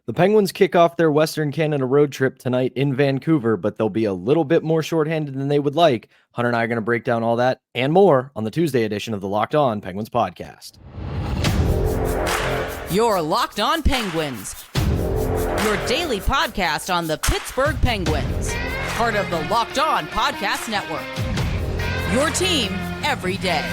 The Penguins kick off their Western Canada road trip tonight in Vancouver, but they'll be a little bit more shorthanded than they would like. Hunter and I are going to break down all that and more on the Tuesday edition of the Locked On Penguins podcast. You're Locked On Penguins, your daily podcast on the Pittsburgh Penguins, part of the Locked On Podcast Network. Your team every day.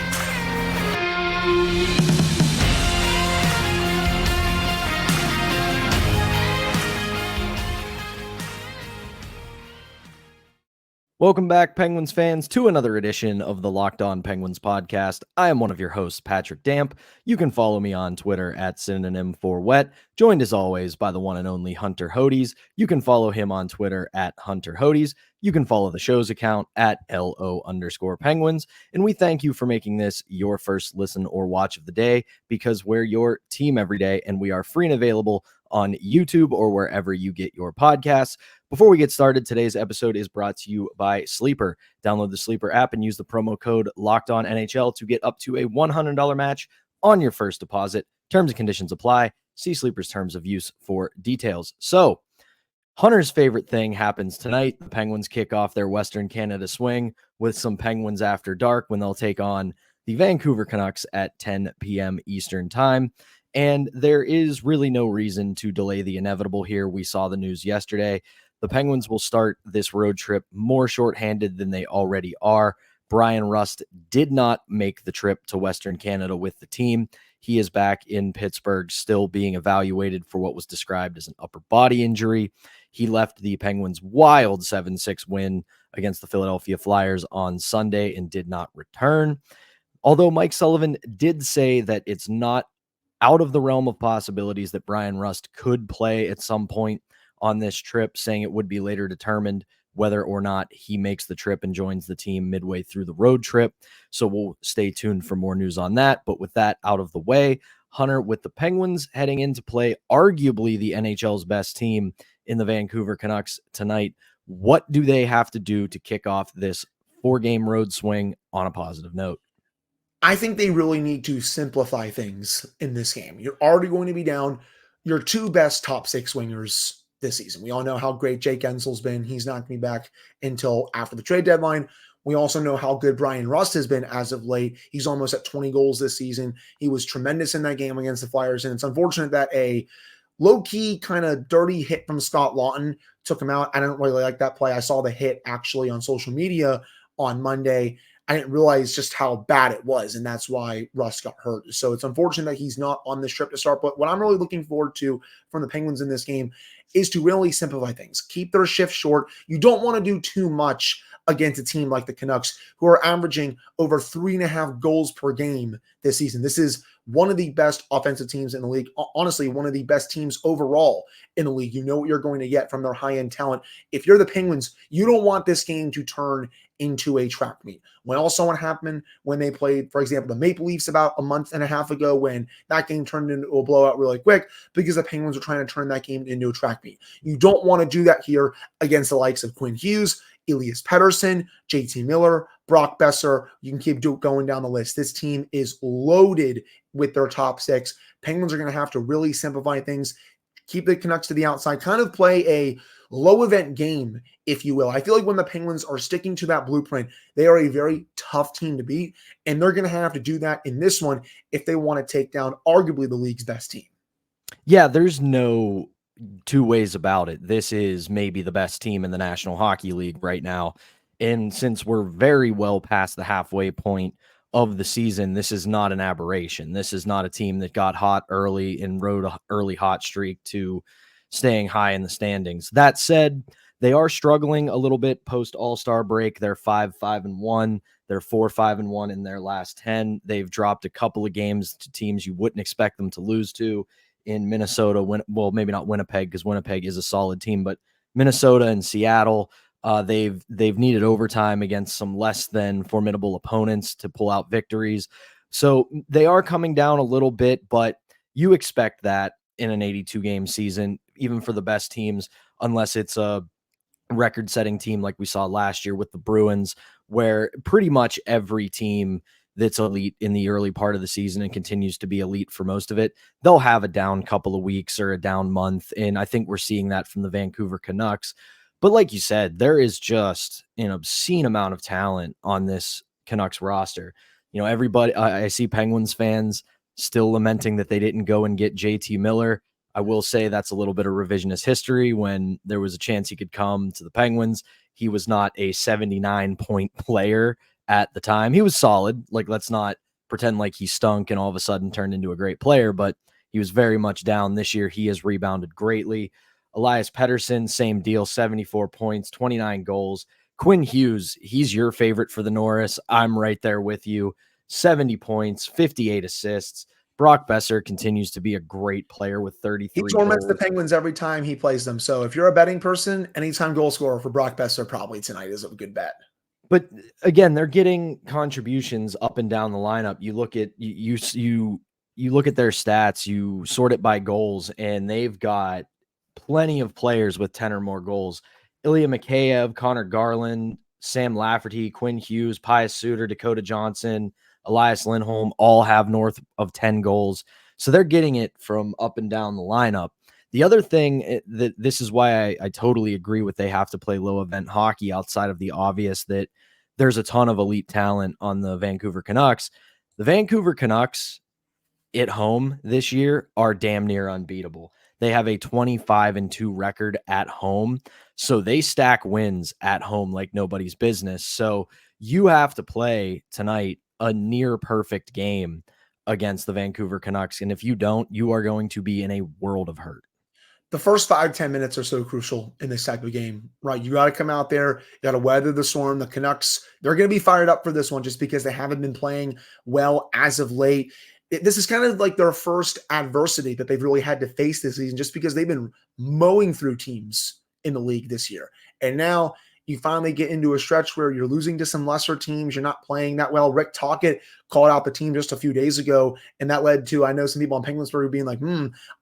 Welcome back, Penguins fans, to another edition of the Locked On Penguins podcast. I am one of your hosts, Patrick Damp. You can follow me on Twitter at synonym for wet, joined as always by the one and only Hunter Hodes. You can follow him on Twitter at Hunter Hodes. You can follow the show's account at LO_Penguins. And we thank you for making this your first listen or watch of the day, because we're your team every day and we are free and available on YouTube or wherever you get your podcasts. Before we get started, today's episode is brought to you by Sleeper. Download the Sleeper app and use the promo code LOCKEDONNHL to get up to a $100 match on your first deposit. Terms and conditions apply. See Sleeper's terms of use for details. So, Hunter's favorite thing happens tonight. The Penguins kick off their Western Canada swing with some Penguins After Dark when they'll take on the Vancouver Canucks at 10 p.m. Eastern Time. And there is really no reason to delay the inevitable here. We saw the news yesterday. The Penguins will start this road trip more shorthanded than they already are. Bryan Rust did not make the trip to Western Canada with the team. He is back in Pittsburgh, still being evaluated for what was described as an upper body injury. He left the Penguins' wild 7-6 win against the Philadelphia Flyers on Sunday and did not return. Although Mike Sullivan did say that it's not out of the realm of possibilities that Bryan Rust could play at some point on this trip, saying it would be later determined whether or not he makes the trip and joins the team midway through the road trip. So we'll stay tuned for more news on that. But with that out of the way, Hunter, with the Penguins heading in to play arguably the NHL's best team in the Vancouver Canucks tonight, what do they have to do to kick off this 4-game road swing on a positive note? I think they really need to simplify things in this game. You're already going to be down your two best top 6 wingers this season. We all know how great Jake Gensel's been. He's not going to be back until after the trade deadline. We also know how good Bryan Rust has been as of late. He's almost at 20 goals this season. He was tremendous in that game against the Flyers, and it's unfortunate that a low-key kind of dirty hit from Scott Laughton took him out. I don't really like that play. I saw the hit actually on social media on Monday. I didn't realize just how bad it was, and that's why Rust got hurt. So it's unfortunate that he's not on this trip to start, but what I'm really looking forward to from the Penguins in this game is to really simplify things. Keep their shift short. You don't want to do too much against a team like the Canucks, who are averaging over 3.5 goals per game this season. This is one of the best offensive teams in the league. Honestly, one of the best teams overall in the league. You know what you're going to get from their high-end talent. If you're the Penguins, you don't want this game to turn into a track meet. We all saw what happened when they played, for example, the Maple Leafs about a month and a half ago, when that game turned into a blowout really quick because the Penguins were trying to turn that game into a track meet. You don't want to do that here against the likes of Quinn Hughes, Elias Pettersson, JT Miller, Brock Besser. You can keep going down the list. This team is loaded with their top 6. Penguins are going to have to really simplify things, keep the Canucks to the outside, kind of play a low event game, if you will. I feel like when the Penguins are sticking to that blueprint, they are a very tough team to beat, and they're going to have to do that in this one if they want to take down arguably the league's best team. Yeah, there's no two ways about it. This is maybe the best team in the National Hockey League right now. And since we're very well past the halfway point of the season, this is not an aberration. This is not a team that got hot early and rode an early hot streak to staying high in the standings. That said, they are struggling a little bit post All-Star break. They're 5-5-1. They're 4-5-1 in their last 10. They've dropped a couple of games to teams you wouldn't expect them to lose to in Minnesota. Well, maybe not Winnipeg, because Winnipeg is a solid team, but Minnesota and Seattle. They've needed overtime against some less than formidable opponents to pull out victories. So they are coming down a little bit, but you expect that in an 82-game season, even for the best teams, unless it's a record-setting team like we saw last year with the Bruins, where pretty much every team that's elite in the early part of the season and continues to be elite for most of it, they'll have a down couple of weeks or a down month. And I think we're seeing that from the Vancouver Canucks. But like you said, there is just an obscene amount of talent on this Canucks roster. Everybody, I see Penguins fans still lamenting that they didn't go and get JT Miller. I will say that's a little bit of revisionist history. When there was a chance he could come to the Penguins, he was not a 79-point player at the time. He was solid. Like, let's not pretend like he stunk and all of a sudden turned into a great player, but he was very much down this year. He has rebounded greatly. Elias Pettersson, same deal, 74 points, 29 goals. Quinn Hughes, he's your favorite for the Norris. I'm right there with you. 70 points, 58 assists. Brock Besser continues to be a great player with 33 He torments goals. the Penguins every time he plays them. So if you're a betting person, anytime goal scorer for Brock Besser probably tonight is a good bet. But again, they're getting contributions up and down the lineup. You look at you look at their stats, you sort it by goals, and they've got plenty of players with 10 or more goals. Ilya Mikheyev, Connor Garland, Sam Lafferty, Quinn Hughes, Pius Suter, Dakota Johnson, Elias Lindholm all have north of 10 goals. So they're getting it from up and down the lineup. The other thing that this is why I totally agree with, they have to play low event hockey outside of the obvious that there's a ton of elite talent on the Vancouver Canucks. The Vancouver Canucks at home this year are damn near unbeatable. They have a 25-2 record at home. So they stack wins at home like nobody's business. So you have to play tonight a near perfect game against the Vancouver Canucks. And if you don't, you are going to be in a world of hurt. The first 5-10 minutes are so crucial in this type of game, right? You got to come out there, you got to weather the storm. The Canucks, they're going to be fired up for this one just because they haven't been playing well as of late. This is kind of like their first adversity that they've really had to face this season, just because they've been mowing through teams in the league this year. And now you finally get into a stretch where you're losing to some lesser teams. You're not playing that well. Rick Tocchet called out the team just a few days ago, and that led to, I know some people on Penguinsburg being like,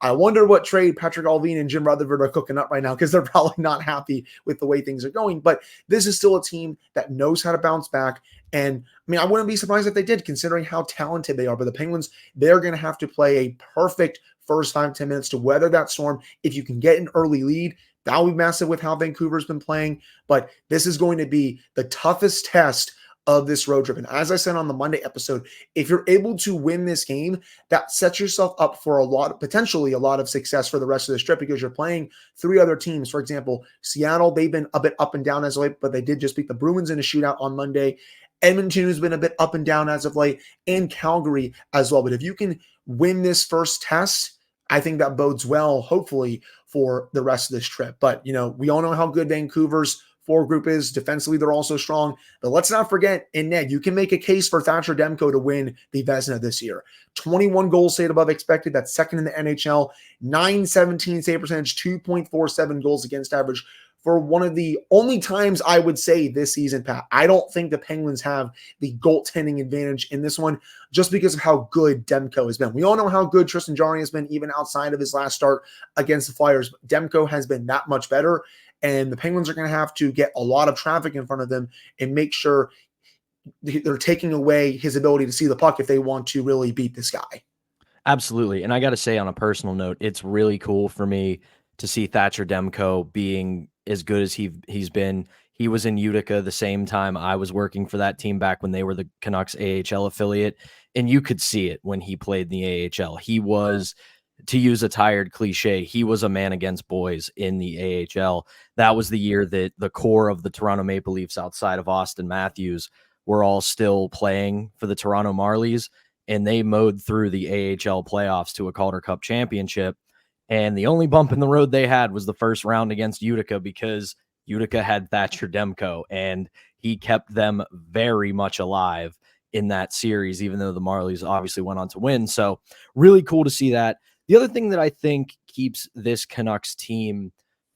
I wonder what trade Patrick Allvin and Jim Rutherford are cooking up right now, because they're probably not happy with the way things are going. But this is still a team that knows how to bounce back. And I mean, I wouldn't be surprised if they did, considering how talented they are. But the Penguins, they're going to have to play a perfect first 5-10 minutes to weather that storm. If you can get an early lead, that'll be massive with how Vancouver's been playing. But this is going to be the toughest test of this road trip. And as I said on the Monday episode, if you're able to win this game, that sets yourself up for potentially a lot of success for the rest of this trip, because you're playing three other teams. For example, Seattle, they've been a bit up and down as of late, but they did just beat the Bruins in a shootout on Monday. Edmonton has been a bit up and down as of late, and Calgary as well. But if you can win this first test, I think that bodes well, hopefully, for the rest of this trip. But, we all know how good Vancouver's forward group is. Defensively, they're also strong. But let's not forget, in net, you can make a case for Thatcher Demko to win the Vezina this year. 21 goals saved above expected. That's second in the NHL. .917 save percentage, 2.47 goals against average. For one of the only times I would say this season, Pat, I don't think the Penguins have the goaltending advantage in this one, just because of how good Demko has been. We all know how good Tristan Jarry has been, even outside of his last start against the Flyers. But Demko has been that much better, and the Penguins are going to have to get a lot of traffic in front of them and make sure they're taking away his ability to see the puck if they want to really beat this guy. Absolutely. And I got to say, on a personal note, it's really cool for me to see Thatcher Demko being as good as he's been. He was in Utica the same time I was working for that team back when they were the Canucks AHL affiliate, and you could see it when he played in the AHL. He was, to use a tired cliche, he was a man against boys in the AHL. That was the year that the core of the Toronto Maple Leafs, outside of Auston Matthews, were all still playing for the Toronto Marlies, and they mowed through the AHL playoffs to a Calder Cup championship. And the only bump in the road they had was the first round against Utica, because Utica had Thatcher Demko, and he kept them very much alive in that series, even though the Marlies obviously went on to win. So really cool to see that. The other thing that I think keeps this Canucks team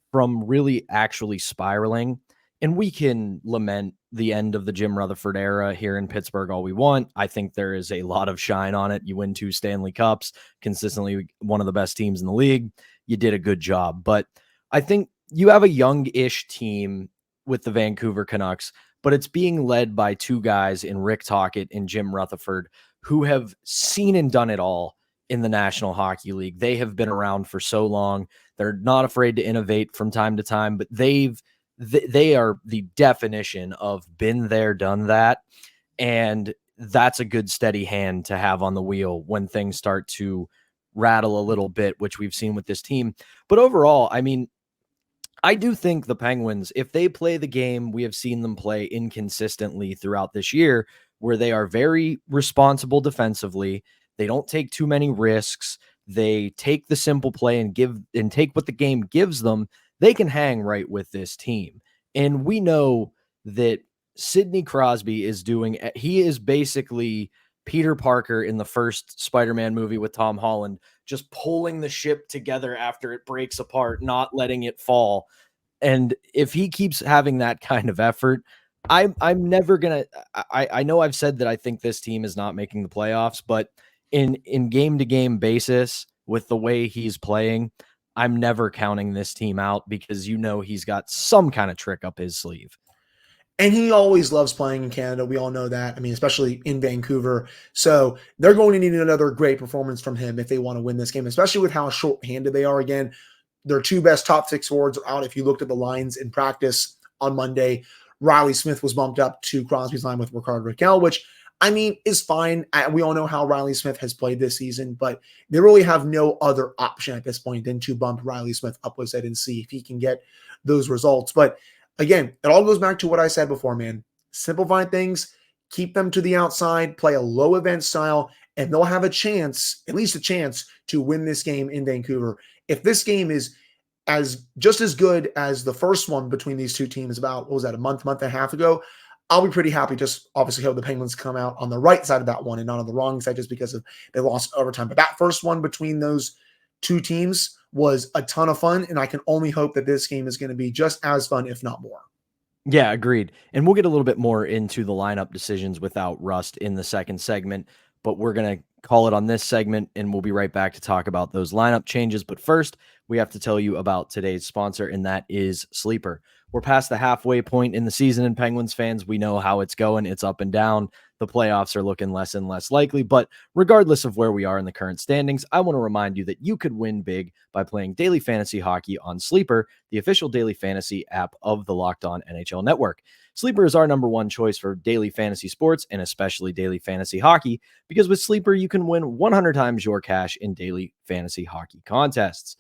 from really actually spiraling, and we can lament the end of the Jim Rutherford era here in Pittsburgh all we want. I think there is a lot of shine on it. You win 2 Stanley Cups, consistently one of the best teams in the league. You did a good job. But I think you have a young-ish team with the Vancouver Canucks, but it's being led by two guys in Rick Tocchet and Jim Rutherford who have seen and done it all in the National Hockey League. They have been around for so long. They're not afraid to innovate from time to time, but they are the definition of been there, done that. And that's a good steady hand to have on the wheel when things start to rattle a little bit, which we've seen with this team. But overall, I mean, I do think the Penguins, if they play the game we have seen them play inconsistently throughout this year, where they are very responsible defensively, they don't take too many risks, they take the simple play and take what the game gives them, they can hang right with this team. And we know that Sidney Crosby he is basically Peter Parker in the first Spider-Man movie with Tom Holland, just pulling the ship together after it breaks apart, not letting it fall. And if he keeps having that kind of effort, I'm never gonna. I know I've said that I think this team is not making the playoffs, but in game to game basis with the way he's playing, I'm never counting this team out because he's got some kind of trick up his sleeve. And he always loves playing in Canada. We all know that. I mean, especially in Vancouver. So they're going to need another great performance from him if they want to win this game, especially with how short-handed they are. Again, their two best top six forwards are out. If you looked at the lines in practice on Monday, Reilly Smith was bumped up to Crosby's line with Rickard Rakell, which, I mean, is fine. We all know how Reilly Smith has played this season, but they really have no other option at this point than to bump Reilly Smith up with it and see if he can get those results. But again, it all goes back to what I said before, man. Simplify things, keep them to the outside, play a low event style, and they'll have a chance, at least a chance, to win this game in Vancouver. If this game is just as good as the first one between these two teams about, what was that, a month and a half ago, I'll be pretty happy. Just obviously hope the Penguins come out on the right side of that one and not on the wrong side just because they lost overtime. But that first one between those two teams was a ton of fun, and I can only hope that this game is going to be just as fun, if not more. Yeah, agreed. And we'll get a little bit more into the lineup decisions without Rust in the second segment, but we're going to call it on this segment, and we'll be right back to talk about those lineup changes. But first, we have to tell you about today's sponsor, and that is Sleeper. We're past the halfway point in the season, and Penguins fans, we know how it's going. It's up and down. The playoffs are looking less and less likely, but regardless of where we are in the current standings, I want to remind you that you could win big by playing daily fantasy hockey on Sleeper, the official daily fantasy app of the Locked On NHL Network. Sleeper is our number one choice for daily fantasy sports and especially daily fantasy hockey, because with Sleeper, you can win 100 times your cash in daily fantasy hockey contests.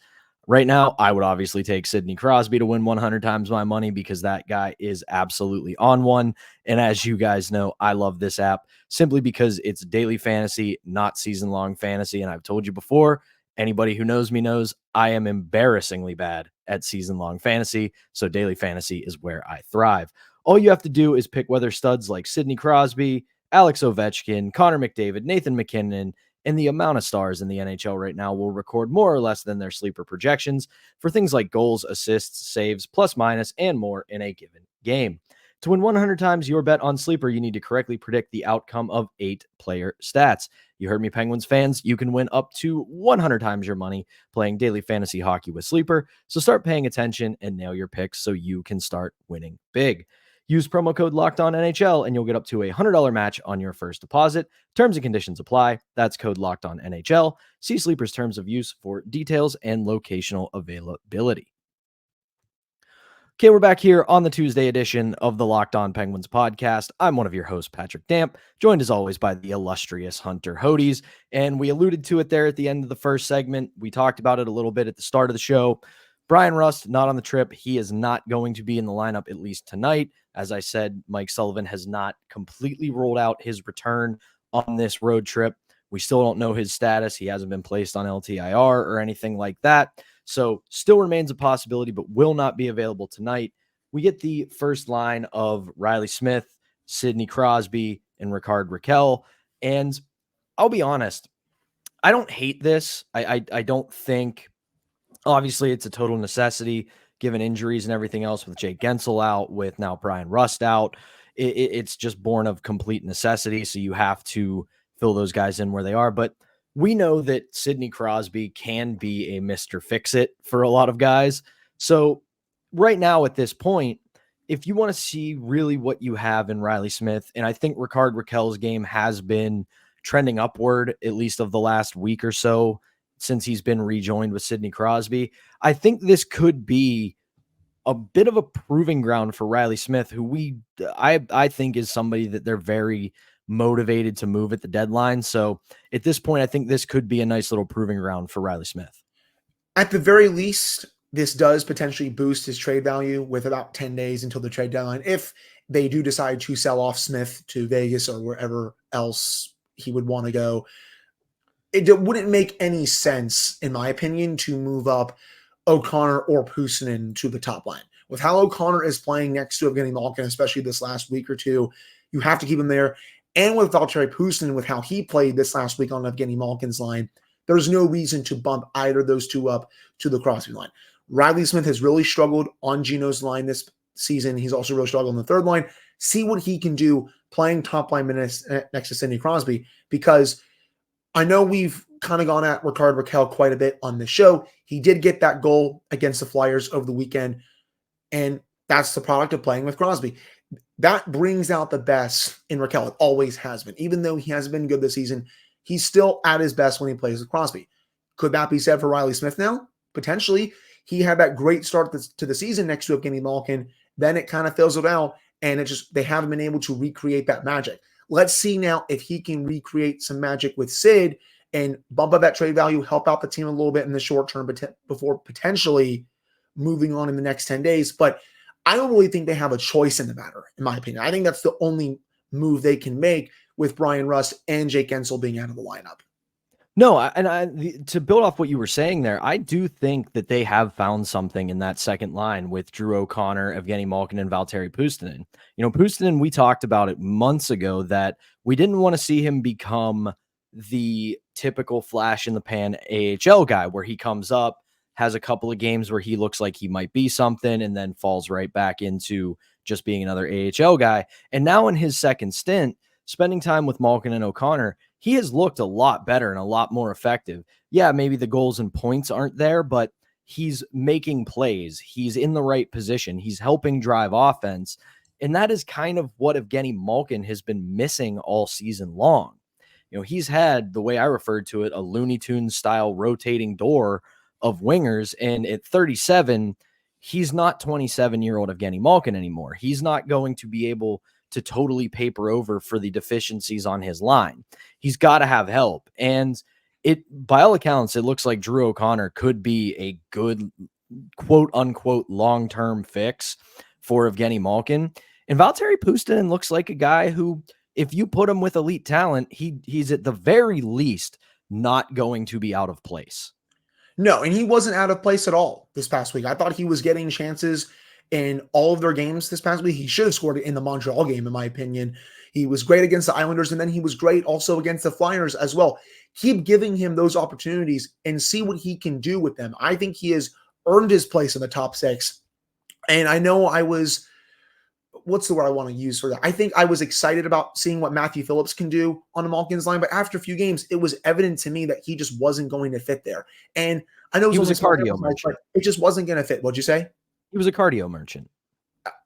Right now, I would obviously take Sidney Crosby to win 100 times my money because that guy is absolutely on one. And as you guys know, I love this app simply because it's daily fantasy, not season-long fantasy. And I've told you before, anybody who knows me knows I am embarrassingly bad at season-long fantasy. So daily fantasy is where I thrive. All you have to do is pick whether studs like Sidney Crosby, Alex Ovechkin, Connor McDavid, Nathan McKinnon, and the amount of stars in the NHL right now will record more or less than their sleeper projections for things like goals, assists, saves, plus minus, and more in a given game. To win 100 times your bet on Sleeper, you need to correctly predict the outcome of 8 player stats. You heard me, Penguins fans. You can win up to 100 times your money playing daily fantasy hockey with Sleeper. So start paying attention and nail your picks so you can start winning big. Use promo code LOCKEDONNHL and you'll get up to a $100 match on your first deposit. Terms and conditions apply. That's code LOCKEDONNHL. See Sleeper's terms of use for details and locational availability. Okay, we're back here on the Tuesday edition of the Locked On Penguins podcast. I'm one of your hosts, Patrick Damp, joined as always by the illustrious Hunter Hodes. And we alluded to it there at the end of the first segment. We talked about it a little bit at the start of the show. Bryan Rust, not on the trip. He is not going to be in the lineup, at least tonight. As I said, Mike Sullivan has not completely rolled out his return on this road trip. We still don't know his status. He hasn't been placed on LTIR or anything like that. So still remains a possibility, but will not be available tonight. We get the first line of Reilly Smith, Sidney Crosby, and Rickard Rakell. And I'll be honest, I don't hate this. I don't think, obviously, it's a total necessity given injuries and everything else with Jake Gensel out, with now Bryan Rust out. It's just born of complete necessity. So you have to fill those guys in where they are. But we know that Sidney Crosby can be a Mr. Fix-It for a lot of guys. So right now at this point, if you want to see really what you have in Reilly Smith, and I think Rickard Rakell's game has been trending upward, at least of the last week or so, since he's been rejoined with Sidney Crosby. I think this could be a bit of a proving ground for Reilly Smith, who I think is somebody that they're very motivated to move at the deadline. So at this point, I think this could be a nice little proving ground for Reilly Smith. At the very least, this does potentially boost his trade value with about 10 days until the trade deadline. If they do decide to sell off Smith to Vegas or wherever else he would want to go, it wouldn't make any sense, in my opinion, to move up O'Connor or Puustinen to the top line. With how O'Connor is playing next to Evgeny Malkin, especially this last week or two, you have to keep him there. And with Valtteri Puustinen, with how he played this last week on Evgeny Malkin's line, there's no reason to bump either of those two up to the Crosby line. Reilly Smith has really struggled on Gino's line this season. He's also really struggled on the third line. See what he can do playing top line minutes next to Sidney Crosby, because I know we've kind of gone at Rickard Rakell quite a bit on the show. He did get that goal against the Flyers over the weekend, and that's the product of playing with Crosby. That brings out the best in Rakell. It always has been. Even though he hasn't been good this season, he's still at his best when he plays with Crosby. Could that be said for Reilly Smith now? Potentially. He had that great start to the season next to Evgeny Malkin. Then it kind of fizzled out, and they haven't been able to recreate that magic. Let's see now if he can recreate some magic with Sid and bump up that trade value, help out the team a little bit in the short term before potentially moving on in the next 10 days. But I don't really think they have a choice in the matter, in my opinion. I think that's the only move they can make with Bryan Rust and Jake Guentzel being out of the lineup. No, to build off what you were saying there, I do think that they have found something in that second line with Drew O'Connor, Evgeny Malkin, and Valtteri Puustinen. Puustinen, we talked about it months ago that we didn't want to see him become the typical flash in the pan AHL guy where he comes up, has a couple of games where he looks like he might be something, and then falls right back into just being another AHL guy. And now in his second stint, spending time with Malkin and O'Connor, he has looked a lot better and a lot more effective. Yeah, maybe the goals and points aren't there, but he's making plays. He's in the right position. He's helping drive offense. And that is kind of what Evgeny Malkin has been missing all season long. He's had, the way I referred to it, a Looney Tunes style rotating door of wingers. And at 37, he's not 27-year-old Evgeny Malkin anymore. He's not going to be able to totally paper over for the deficiencies on his line. He's got to have help. And by all accounts, it looks like Drew O'Connor could be a good, quote unquote, long-term fix for Evgeny Malkin. And Valtteri Puustinen looks like a guy who, if you put him with elite talent, he's at the very least not going to be out of place. No, and he wasn't out of place at all this past week. I thought he was getting chances in all of their games this past week. He should have scored in the Montreal game, in my opinion. He was great against the Islanders, and then he was great also against the Flyers as well. Keep giving him those opportunities and see what he can do with them. I think he has earned his place in the top six. And I know what's the word I want to use for that? I think I was excited about seeing what Matthew Phillips can do on the Malkin's line, but after a few games, it was evident to me that he just wasn't going to fit there. And I know he was a cardio merchant. It just wasn't going to fit. What'd you say? He was a cardio merchant.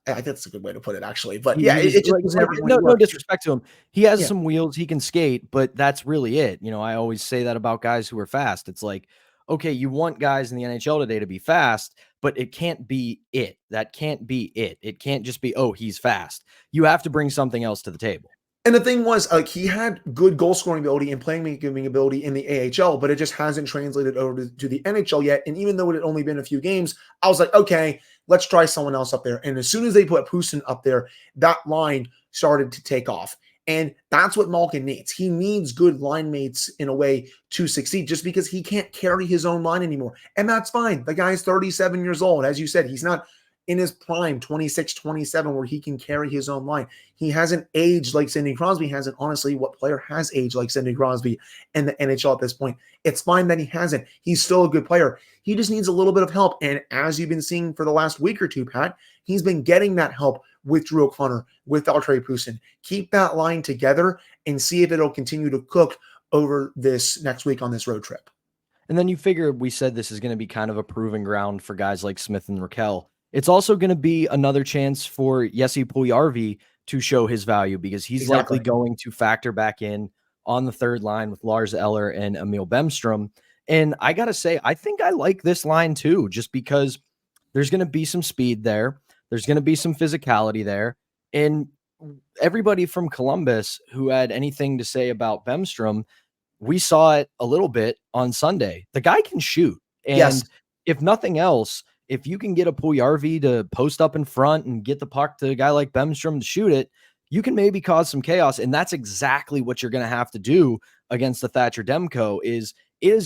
I think that's a good way to put it, actually. But yeah, it just was never going to work. No disrespect to him. He has some wheels. He can skate, but that's really it. I always say that about guys who are fast. It's like, okay, you want guys in the NHL today to be fast, but it can't be it. That can't be it. It can't just be, oh, he's fast. You have to bring something else to the table. And the thing was, he had good goal scoring ability and playmaking ability in the AHL, but it just hasn't translated over to the NHL yet. And even though it had only been a few games, I was like, okay, let's try someone else up there. And as soon as they put Puustinen up there, that line started to take off. And that's what Malkin needs. He needs good line mates in a way to succeed, just because he can't carry his own line anymore. And that's fine. The guy's 37 years old. As you said, he's not in his prime, 26, 27, where he can carry his own line. He hasn't aged like Sidney Crosby hasn't. Honestly, what player has aged like Sidney Crosby in the NHL at this point? It's fine that he hasn't. He's still a good player. He just needs a little bit of help. And as you've been seeing for the last week or two, Pat, he's been getting that help with Drew O'Connor, with Valtteri Puustinen. Keep that line together and see if it'll continue to cook over this next week on this road trip. And then you figure, we said this is going to be kind of a proving ground for guys like Smith and Rakell. It's also going to be another chance for Jesse Puljujarvi to show his value because he's likely going to factor back in on the third line with Lars Eller and Emil Bemstrom. And I got to say, I think I like this line too, just because there's going to be some speed there. There's going to be some physicality there. And everybody from Columbus who had anything to say about Bemstrom, we saw it a little bit on Sunday. The guy can shoot. And Yes. if nothing else, if you can get a Puljujarvi to post up in front and get the puck to a guy like Bemstrom to shoot it, you can maybe cause some chaos. And that's exactly what you're going to have to do against the Thatcher Demko is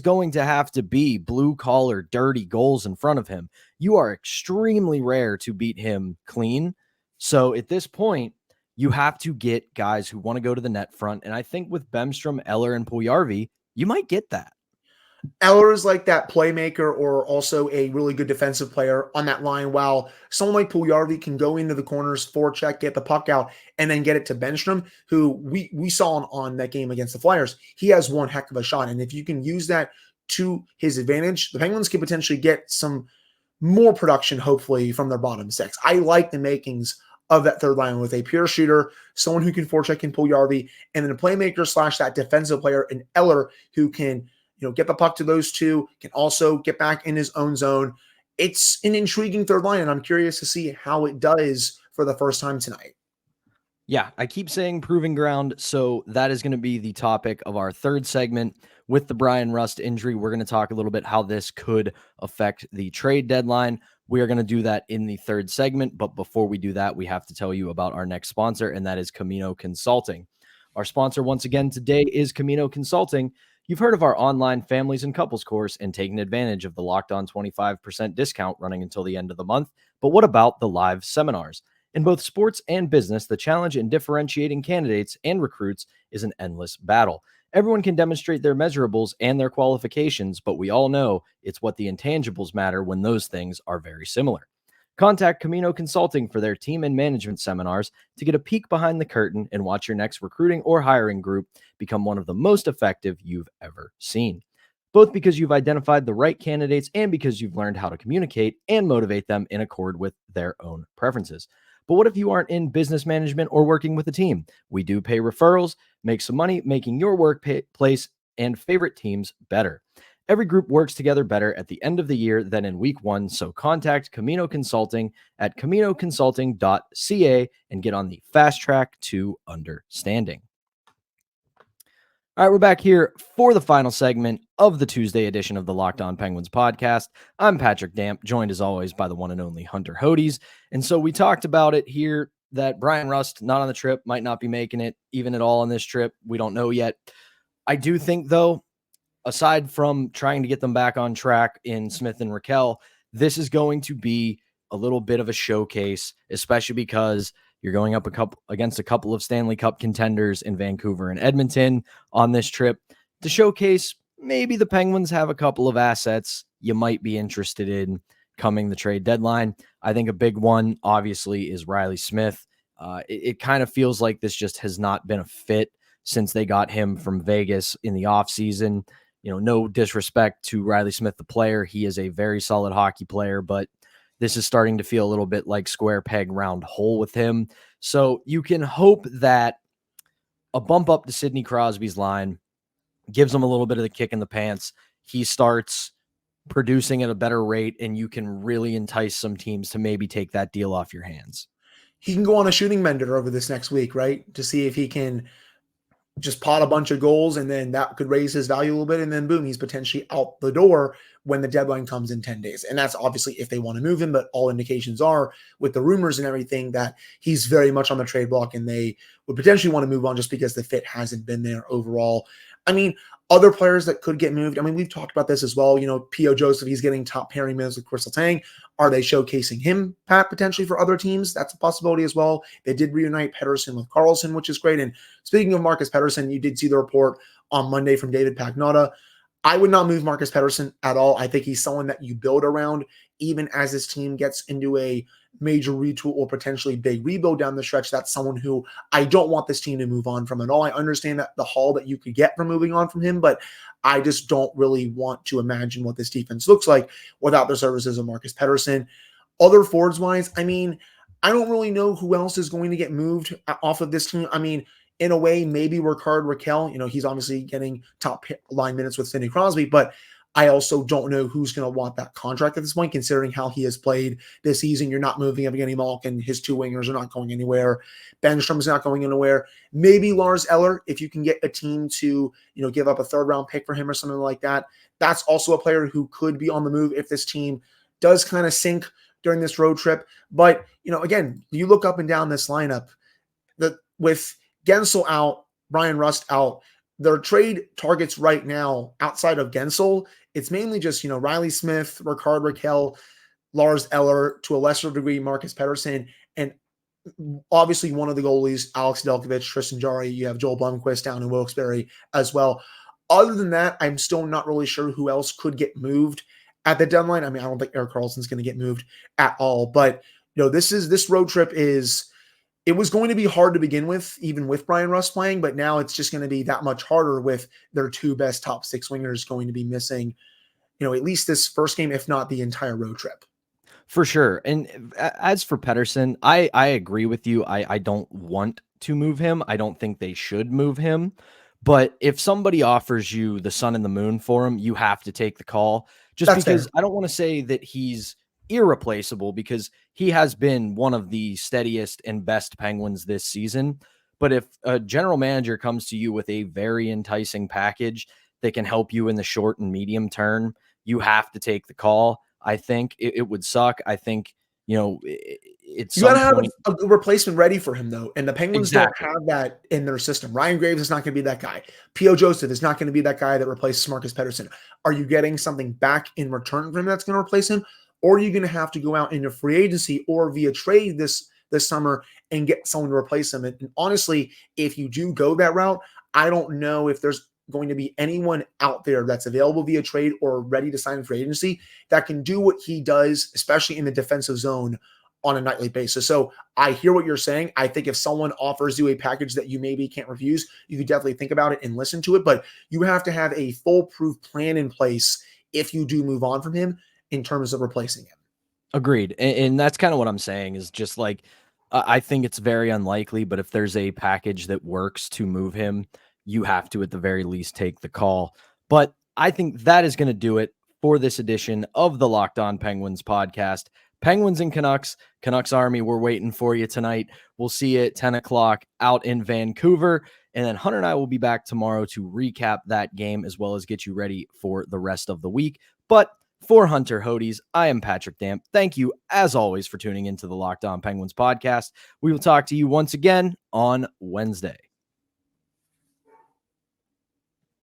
going to have to be blue collar, dirty goals in front of him. You are extremely rare to beat him clean. So at this point, you have to get guys who want to go to the net front. And I think with Bemstrom, Eller, and Puljujarvi, you might get that. Eller is like that playmaker or also a really good defensive player on that line, while someone like Puljujarvi can go into the corners, forecheck, get the puck out, and then get it to Bemstrom, who we saw on that game against the Flyers. He has one heck of a shot. And if you can use that to his advantage, the Penguins can potentially get some more production, hopefully, from their bottom six. I like the makings of that third line with a pure shooter, someone who can forecheck in Puljujarvi, and then a playmaker / that defensive player in Eller who can get the puck to those two, can also get back in his own zone. It's an intriguing third line, and I'm curious to see how it does for the first time tonight. Yeah, I keep saying proving ground, so that is going to be the topic of our third segment. With the Bryan Rust injury, we're going to talk a little bit how this could affect the trade deadline. We are going to do that in the third segment, but before we do that, we have to tell you about our next sponsor, and that is Camino Consulting. Our sponsor once again today is Camino Consulting. You've heard of our online families and couples course and taken advantage of the Locked On 25% discount running until the end of the month. But what about the live seminars? In both sports and business, the challenge in differentiating candidates and recruits is an endless battle. Everyone can demonstrate their measurables and their qualifications, but we all know it's what the intangibles matter when those things are very similar. Contact Camino Consulting for their team and management seminars to get a peek behind the curtain and watch your next recruiting or hiring group become one of the most effective you've ever seen. Both because you've identified the right candidates and because you've learned how to communicate and motivate them in accord with their own preferences. But what if you aren't in business management or working with a team? We do pay referrals, make some money, making your workplace and favorite teams better. Every group works together better at the end of the year than in week one, so contact Camino Consulting at caminoconsulting.ca and get on the fast track to understanding. All right, we're back here for the final segment of the Tuesday edition of the Locked On Penguins podcast. I'm Patrick Damp, joined as always by the one and only Hunter Hodes. And so we talked about it here that Bryan Rust, not on the trip, might not be making it even at all on this trip. We don't know yet. I do think, though, aside from trying to get them back on track in Smith and Raquel, this is going to be a little bit of a showcase, especially because you're going up against a couple of Stanley Cup contenders in Vancouver and Edmonton on this trip to showcase maybe the Penguins have a couple of assets you might be interested in coming the trade deadline. I think a big one, obviously, is Reilly Smith. It kind of feels like this just has not been a fit since they got him from Vegas in the offseason. No disrespect to Reilly Smith, the player. He is a very solid hockey player, but this is starting to feel a little bit like square peg, round hole with him. So you can hope that a bump up to Sidney Crosby's line gives him a little bit of the kick in the pants. He starts producing at a better rate, and you can really entice some teams to maybe take that deal off your hands. He can go on a shooting bender over this next week, right? To see if he can just pot a bunch of goals, and then that could raise his value a little bit. And then boom, he's potentially out the door when the deadline comes in 10 days. And that's obviously if they want to move him, but all indications are with the rumors and everything that he's very much on the trade block and they would potentially want to move on just because the fit hasn't been there overall. I mean, other players that could get moved. I mean, we've talked about this as well. P.O. Joseph, he's getting top pairing minutes with Crystal Tang. Are they showcasing him, Pat, potentially for other teams? That's a possibility as well. They did reunite Pettersson with Karlsson, which is great. And speaking of Marcus Pettersson, you did see the report on Monday from David Pagnotta. I would not move Marcus Pettersson at all. I think he's someone that you build around even as this team gets into a major retool or potentially big rebuild down the stretch. That's someone who I don't want this team to move on from at all. I understand that the haul that you could get from moving on from him, but I just don't really want to imagine what this defense looks like without the services of Marcus Pettersson. Other forwards wise, I mean, I don't really know who else is going to get moved off of this team. I mean, in a way, maybe Rickard Rakell. He's obviously getting top line minutes with Sidney Crosby, but I also don't know who's going to want that contract at this point, considering how he has played this season. You're not moving Evgeny Malkin. His two wingers are not going anywhere. Benstrom's not going anywhere. Maybe Lars Eller, if you can get a team to, give up a third-round pick for him or something like that. That's also a player who could be on the move if this team does kind of sink during this road trip. But, again, you look up and down this lineup, with Gensel out, Bryan Rust out, their trade targets right now outside of Gensel, it's mainly just, Reilly Smith, Rickard Rakell, Lars Eller, to a lesser degree, Marcus Pettersson, and obviously one of the goalies, Alex Delkovich, Tristan Jarry. You have Joel Blomqvist down in Wilkes-Barre as well. Other than that, I'm still not really sure who else could get moved at the deadline. I mean, I don't think Erik Karlsson's going to get moved at all. But, this road trip it was going to be hard to begin with, even with Bryan Rust playing, but now it's just going to be that much harder with their two best top six wingers going to be missing, at least this first game, if not the entire road trip. For sure. And as for Pettersson, I agree with you. I don't want to move him. I don't think they should move him. But if somebody offers you the sun and the moon for him, you have to take the call. Just That's because fair. I don't want to say that he's irreplaceable, because he has been one of the steadiest and best Penguins this season. But if a general manager comes to you with a very enticing package that can help you in the short and medium term, you have to take the call. I think it would suck. I think, it's you got to have a replacement ready for him, though. And the Penguins Exactly. don't have that in their system. Ryan Graves is not going to be that guy. P.O. Joseph is not going to be that guy that replaces Marcus Pettersson. Are you getting something back in return for him that's going to replace him? Or are you going to have to go out into free agency or via trade this summer and get someone to replace him? And honestly, if you do go that route, I don't know if there's going to be anyone out there that's available via trade or ready to sign for agency that can do what he does, especially in the defensive zone, on a nightly basis. So I hear what you're saying. I think if someone offers you a package that you maybe can't refuse, you could definitely think about it and listen to it, but you have to have a foolproof plan in place if you do move on from him in terms of replacing him. Agreed. And that's kind of what I'm saying, is just like, I think it's very unlikely, but if there's a package that works to move him, you have to, at the very least, take the call. But I think that is going to do it for this edition of the Locked On Penguins podcast. Penguins and Canucks, Canucks Army, we're waiting for you tonight. We'll see you at 10 o'clock out in Vancouver. And then Hunter and I will be back tomorrow to recap that game, as well as get you ready for the rest of the week. But for Hunter Hodes, I am Patrick Damp. Thank you, as always, for tuning into the Locked On Penguins podcast. We will talk to you once again on Wednesday.